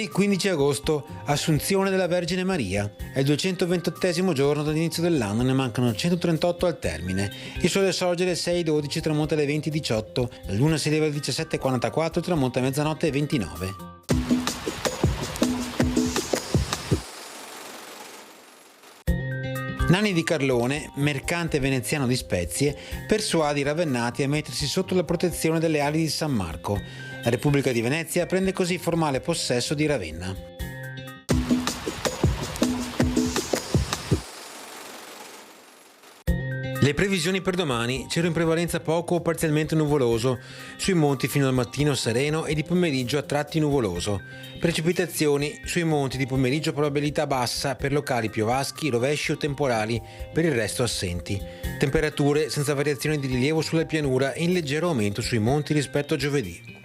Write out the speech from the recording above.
Giovedì 15 agosto, Assunzione della Vergine Maria. È il 228° giorno dall'inizio dell'anno, ne mancano 138 al termine. Il sole sorge alle 6:12, tramonta alle 20:18, la luna si leva alle 17:44, tramonta a mezzanotte e 29. Nanni di Carlone, mercante veneziano di spezie, persuade i ravennati a mettersi sotto la protezione delle ali di San Marco. La Repubblica di Venezia prende così formale possesso di Ravenna. Le previsioni per domani: cielo in prevalenza poco o parzialmente nuvoloso, sui monti fino al mattino sereno e di pomeriggio a tratti nuvoloso. Precipitazioni: sui monti di pomeriggio probabilità bassa per locali piovaschi, rovesci o temporali, per il resto assenti. Temperature senza variazioni di rilievo sulla pianura e in leggero aumento sui monti rispetto a giovedì.